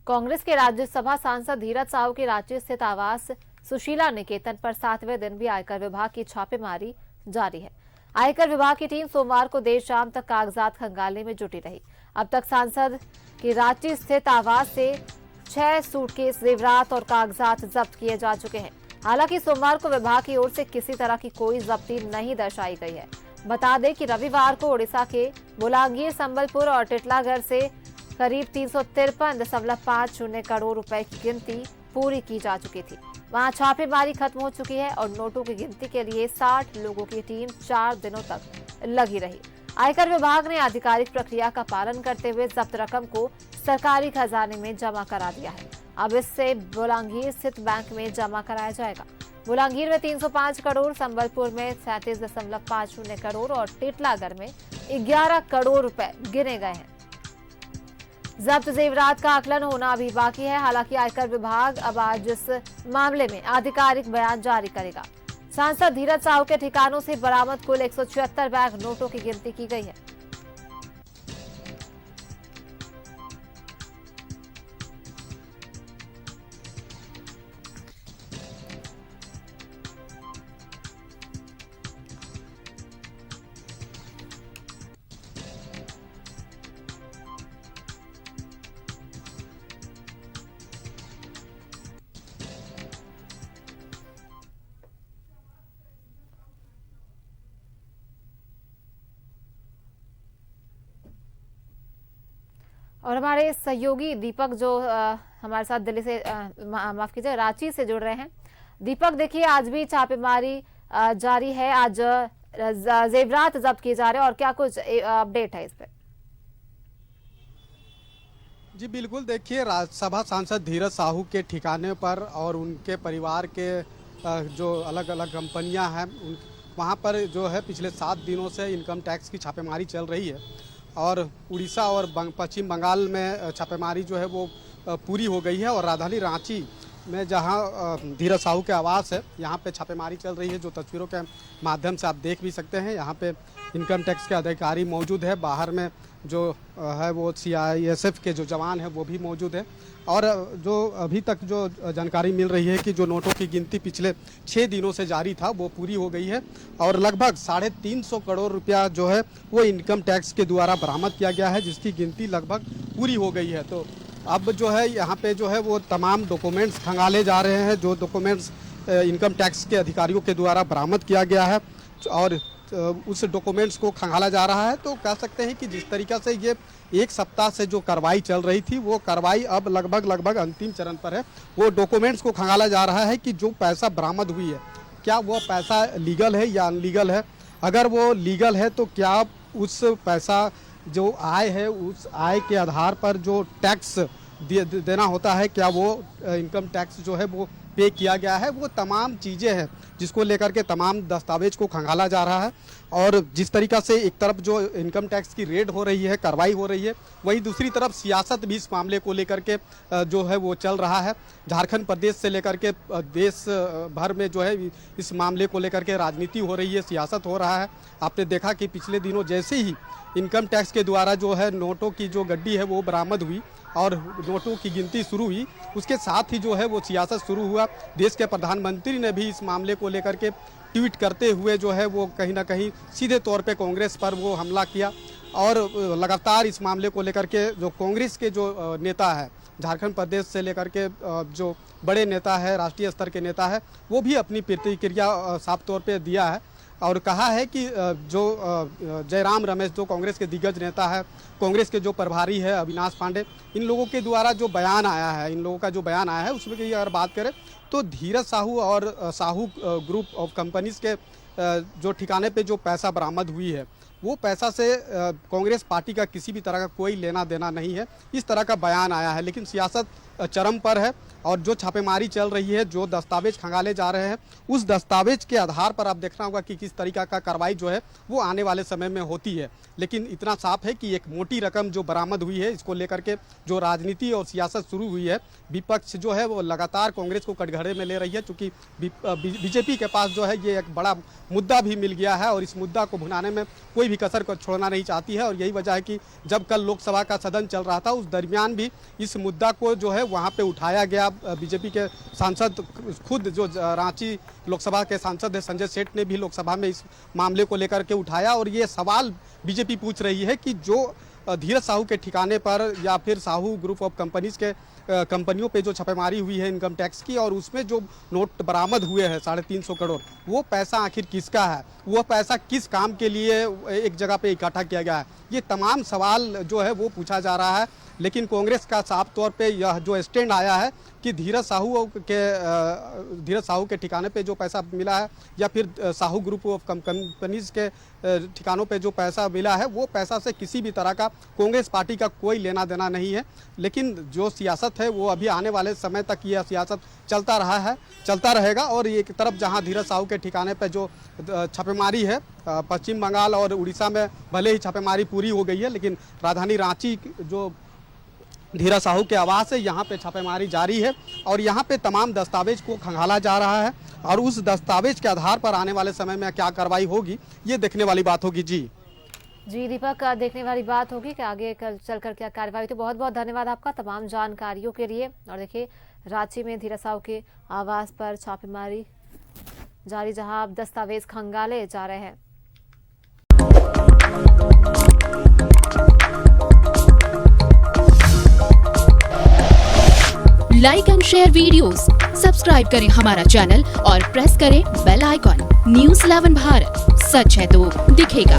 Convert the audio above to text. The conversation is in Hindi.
कांग्रेस के राज्यसभा सांसद धीरज साहू के रांची स्थित आवास सुशीला निकेतन पर 7वें दिन भी आयकर विभाग की छापेमारी जारी है। आयकर विभाग की टीम सोमवार को देर शाम तक कागजात खंगालने में जुटी रही। अब तक सांसद के रांची स्थित आवास से 6 सूटकेस, जेवरात और कागजात जब्त किए जा चुके हैं। हालांकि सोमवार को विभाग की ओर से किसी तरह की कोई जब्ती नहीं दर्शाई गई है। बता दें कि रविवार को ओडिशा के बोलांगीर, संबलपुर और टिटलागढ़ से करीब 353.50 करोड़ रुपए की गिनती पूरी की जा चुकी थी। वहां छापेमारी खत्म हो चुकी है और नोटों की गिनती के लिए 60 लोगों की टीम 4 दिनों तक लगी रही। आयकर विभाग ने आधिकारिक प्रक्रिया का पालन करते हुए जब्त रकम को सरकारी खजाने में जमा करा दिया है। अब इससे बोलांगीर स्थित बैंक में जमा कराया जाएगा। बोलांगीर में 305 करोड़, संबलपुर में 37.50 करोड़ और टिटलागढ़ में 11 करोड़ रुपए गिने गए हैं। जब्त जेवरात का आकलन होना अभी बाकी है। हालांकि आयकर विभाग अब आज इस मामले में आधिकारिक बयान जारी करेगा। सांसद धीरज साहू के ठिकानों से बरामद कुल 176 बैग नोटों की गिनती की गई है। और हमारे सहयोगी दीपक जो हमारे साथ दिल्ली से माफ कीजिए रांची से जुड़ रहे हैं। दीपक, देखिए आज भी छापेमारी जारी है, आज जेवरात जब्त किए जा रहे हैं और क्या कुछ अपडेट है इस पर? जी बिल्कुल, देखिए राज्यसभा सांसद धीरज साहू के ठिकाने पर और उनके परिवार के जो अलग अलग कंपनियां हैं वहां पर जो है पिछले 7 दिनों से इनकम टैक्स की छापेमारी चल रही है और उड़ीसा और पश्चिम बंगाल में छापेमारी जो है वो पूरी हो गई है और राजधानी रांची में जहां धीरज साहू के आवास है यहाँ पे छापेमारी चल रही है। जो तस्वीरों के माध्यम से आप देख भी सकते हैं, यहाँ पे इनकम टैक्स के अधिकारी मौजूद है, बाहर में जो है वो CISF के जो जवान है वो भी मौजूद है। और जो अभी तक जो जानकारी मिल रही है कि जो नोटों की गिनती पिछले 6 दिनों से जारी था वो पूरी हो गई है और लगभग 350 करोड़ रुपया जो है वो इनकम टैक्स के द्वारा बरामद किया गया है, जिसकी गिनती लगभग पूरी हो गई है। तो अब जो है यहाँ पे जो है वो तमाम डॉक्यूमेंट्स खंगाले जा रहे हैं, जो डॉक्यूमेंट्स इनकम टैक्स के अधिकारियों के द्वारा बरामद किया गया है और उस डॉक्यूमेंट्स को खंगाला जा रहा है। तो कह सकते हैं कि जिस तरीक़ा से ये 1 सप्ताह से जो कार्रवाई चल रही थी वो कार्रवाई अब लगभग अंतिम चरण पर है। वो डॉक्यूमेंट्स को खंगाला जा रहा है कि जो पैसा बरामद हुई है क्या वो पैसा लीगल है या अनलीगल है। अगर वो लीगल है तो क्या उस पैसा जो आय है उस आय के आधार पर जो टैक्स देना होता है क्या वो इनकम टैक्स जो है वो पे किया गया है। वो तमाम चीज़ें हैं जिसको लेकर के तमाम दस्तावेज को खंगाला जा रहा है। और जिस तरीक़ा से एक तरफ जो इनकम टैक्स की रेड हो रही है, कार्रवाई हो रही है, वहीं दूसरी तरफ सियासत भी इस मामले को लेकर के जो है वो चल रहा है। झारखंड प्रदेश से लेकर के देश भर में जो है इस मामले को लेकर के राजनीति हो रही है, सियासत हो रहा है। आपने देखा कि पिछले दिनों जैसे ही इनकम टैक्स के द्वारा जो है नोटों की जो गड्डी है वो बरामद हुई और नोटों की गिनती शुरू हुई, उसके साथ ही जो है वो सियासत शुरू हुआ। देश के प्रधानमंत्री ने भी इस मामले को लेकर के ट्वीट करते हुए जो है वो कहीं ना कहीं सीधे तौर पे कांग्रेस पर वो हमला किया और लगातार इस मामले को लेकर के जो कांग्रेस के जो नेता है झारखंड प्रदेश से लेकर के जो बड़े नेता है, राष्ट्रीय स्तर के नेता है, वो भी अपनी प्रतिक्रिया साफ तौर पे दिया है और कहा है कि जो जयराम रमेश जो कांग्रेस के दिग्गज नेता है, कांग्रेस के जो प्रभारी है अविनाश पांडे, इन लोगों के द्वारा जो बयान आया है, इन लोगों का जो बयान आया है उसमें की अगर बात करें तो धीरज साहू और साहू ग्रुप ऑफ कंपनीज के जो ठिकाने पे जो पैसा बरामद हुई है वो पैसा से कांग्रेस पार्टी का किसी भी तरह का कोई लेना देना नहीं है, इस तरह का बयान आया है। लेकिन सियासत चरम पर है और जो छापेमारी चल रही है, जो दस्तावेज खंगाले जा रहे हैं, उस दस्तावेज के आधार पर अब देखना होगा कि किस तरीका का कार्रवाई जो है वो आने वाले समय में होती है। लेकिन इतना साफ है कि एक मोटी रकम जो बरामद हुई है, इसको लेकर के जो राजनीति और सियासत शुरू हुई है, विपक्ष जो है वो लगातार कांग्रेस को कटघरे में ले रही है, क्योंकि बीजेपी के पास जो है ये एक बड़ा मुद्दा भी मिल गया है और इस मुद्दा को भुनाने में कोई भी कसर को छोड़ना नहीं चाहती है। और यही वजह है कि जब कल लोकसभा का सदन चल रहा था, उस दरमियान भी इस मुद्दा को जो है वहाँ पे उठाया गया। बीजेपी के सांसद खुद जो रांची लोकसभा के सांसद है संजय सेठ ने भी लोकसभा में इस मामले को लेकर के उठाया और ये सवाल बीजेपी पूछ रही है कि जो धीरज साहू के ठिकाने पर या फिर साहू ग्रुप ऑफ कंपनीज के कंपनियों पे जो छापेमारी हुई है इनकम टैक्स की, और उसमें जो नोट बरामद हुए हैं 350 करोड़, वो पैसा आखिर किसका है, वो पैसा किस काम के लिए एक जगह पे इकट्ठा किया गया है, ये तमाम सवाल जो है वो पूछा जा रहा है। लेकिन कांग्रेस का साफ तौर पे यह जो स्टैंड आया है कि धीरज साहू के ठिकाने पे जो पैसा मिला है या फिर साहू ग्रुप ऑफ कंपनीज के ठिकानों पे जो पैसा मिला है, वो पैसा से किसी भी तरह का कांग्रेस पार्टी का कोई लेना देना नहीं है। लेकिन जो सियासत है वो अभी आने वाले समय तक यह सियासत चलता रहेगा। और एक तरफ जहां धीरज साहू के ठिकाने पे जो छापेमारी है, पश्चिम बंगाल और उड़ीसा में भले ही छापेमारी पूरी हो गई है, लेकिन राजधानी रांची जो धीरज साहू के आवास है, यहाँ पे छापेमारी जारी है और यहाँ पे तमाम दस्तावेज को खंगाला जा रहा है और उस दस्तावेज के आधार पर आने वाले समय में क्या कार्रवाई होगी, ये देखने वाली बात होगी। जी दीपक, देखने वाली बात होगी कि आगे चलकर क्या कार्रवाई। तो बहुत बहुत धन्यवाद आपका तमाम जानकारियों के लिए। और देखिए, रांची में धीरज साहू के आवास पर छापेमारी जारी, जहां दस्तावेज खंगाले जा रहे हैं। Like and share videos, subscribe करें हमारा चैनल और प्रेस करें बेल आइकॉन। न्यूज़ 11 भारत, सच है तो दिखेगा।